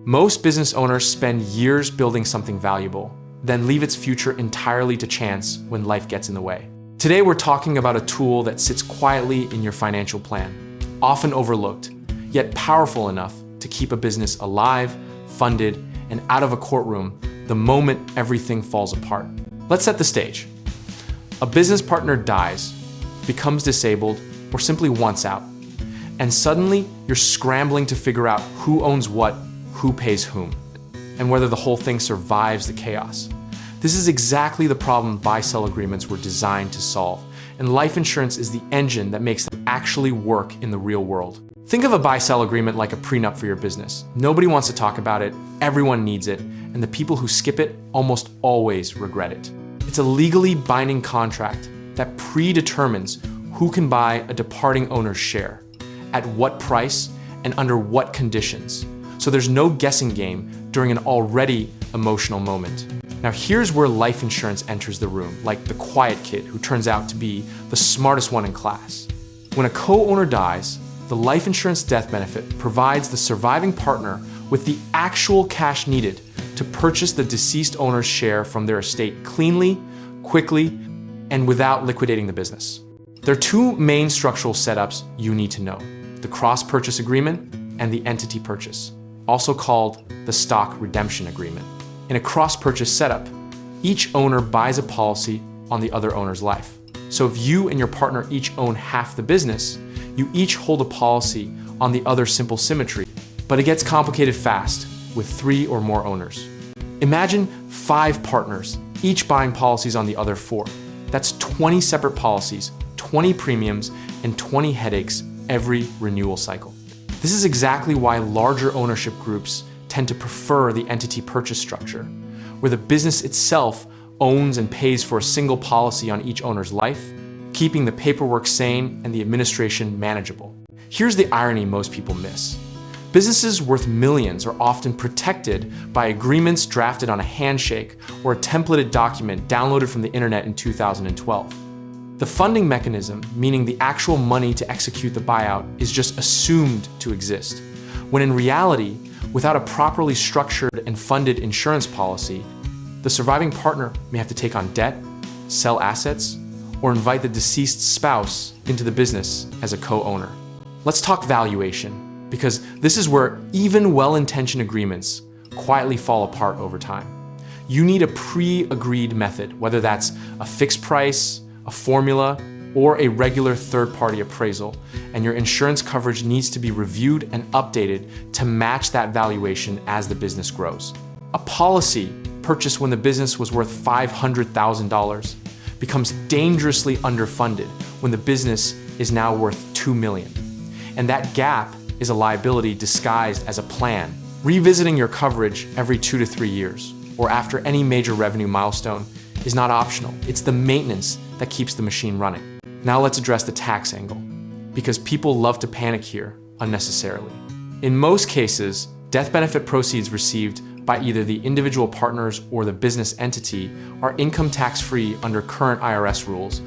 Most business owners spend years building something valuable, then leave its future entirely to chance when life gets in the way. Today, we're talking about a tool that sits quietly in your financial plan, often overlooked, yet powerful enough to keep a business alive, funded, and out of a courtroom the moment everything falls apart. Let's set the stage. A business partner dies, becomes disabled, or simply wants out. And suddenly, you're scrambling to figure out who owns what, who pays whom, and whether the whole thing survives the chaos. This is exactly the problem buy-sell agreements were designed to solve, and life insurance is the engine that makes them actually work in the real world. Think of a buy-sell agreement like a prenup for your business. Nobody wants to talk about it, everyone needs it, and the people who skip it almost always regret it. It's a legally binding contract that predetermines who can buy a departing owner's share, at what price, and under what conditions. So there's no guessing game during an already emotional moment. Now here's where life insurance enters the room, like the quiet kid who turns out to be the smartest one in class. When a co-owner dies, the life insurance death benefit provides the surviving partner with the actual cash needed to purchase the deceased owner's share from their estate cleanly, quickly, and without liquidating the business. There are two main structural setups you need to know: the cross-purchase agreement and the entity purchase, also called the stock redemption agreement. In a cross-purchase setup, each owner buys a policy on the other owner's life. So if you and your partner each own half the business, you each hold a policy on the other simple symmetry. But it gets complicated fast with 3 or more owners. Imagine 5 partners, each buying policies on the other 4. That's 20 separate policies, 20 premiums, and 20 headaches every renewal cycle. This is exactly why larger ownership groups tend to prefer the entity purchase structure, where the business itself owns and pays for a single policy on each owner's life, keeping the paperwork sane and the administration manageable. Here's the irony most people miss. Businesses worth millions are often protected by agreements drafted on a handshake or a templated document downloaded from the internet in 2012. The funding mechanism, meaning the actual money to execute the buyout, is just assumed to exist, when in reality, without a properly structured and funded insurance policy, the surviving partner may have to take on debt, sell assets, or invite the deceased spouse into the business as a co-owner. Let's talk valuation, because this is where even well-intentioned agreements quietly fall apart over time. You need a pre-agreed method, whether that's a fixed price, a formula, or a regular third-party appraisal, and your insurance coverage needs to be reviewed and updated to match that valuation as the business grows. A policy purchased when the business was worth $500,000 becomes dangerously underfunded when the business is now worth $2 million. And that gap is a liability disguised as a plan. Revisiting your coverage every 2 to 3 years, or after any major revenue milestone, is not optional. It's the maintenance that keeps the machine running. Now let's address the tax angle, because people love to panic here unnecessarily. In most cases, death benefit proceeds received by either the individual partners or the business entity are income tax-free under current IRS rules,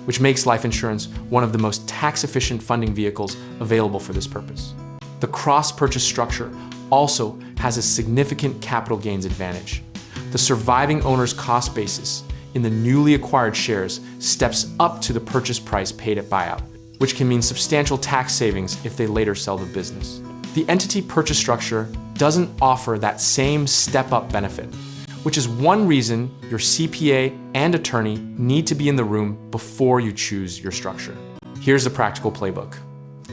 which makes life insurance one of the most tax-efficient funding vehicles available for this purpose. The cross-purchase structure also has a significant capital gains advantage. The surviving owner's cost basis in the newly acquired shares steps up to the purchase price paid at buyout, which can mean substantial tax savings if they later sell the business. The entity purchase structure doesn't offer that same step-up benefit, which is one reason your CPA and attorney need to be in the room before you choose your structure. Here's the practical playbook.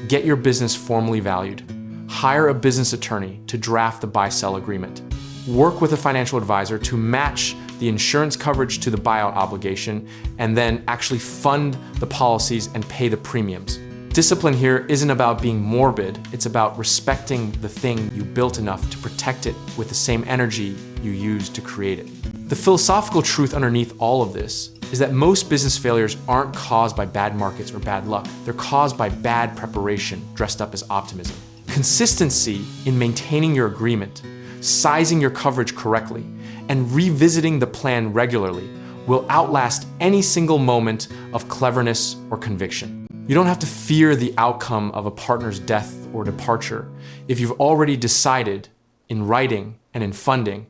Get your business formally valued. Hire a business attorney to draft the buy-sell agreement. Work with a financial advisor to match the insurance coverage to the buyout obligation, and then actually fund the policies and pay the premiums. Discipline here isn't about being morbid, it's about respecting the thing you built enough to protect it with the same energy you used to create it. The philosophical truth underneath all of this is that most business failures aren't caused by bad markets or bad luck. They're caused by bad preparation dressed up as optimism. Consistency in maintaining your agreement, sizing your coverage correctly, and revisiting the plan regularly will outlast any single moment of cleverness or conviction. You don't have to fear the outcome of a partner's death or departure if you've already decided in writing, and in funding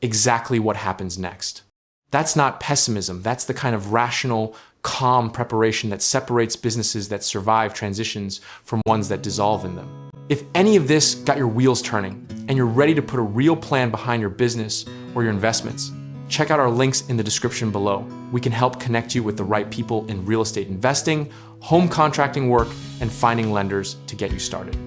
exactly what happens next. That's not pessimism. That's the kind of rational, calm preparation that separates businesses that survive transitions from ones that dissolve in them. If any of this got your wheels turning and you're ready to put a real plan behind your business or your investments, check out our links in the description below. We can help connect you with the right people in real estate investing, home contracting work, and finding lenders to get you started.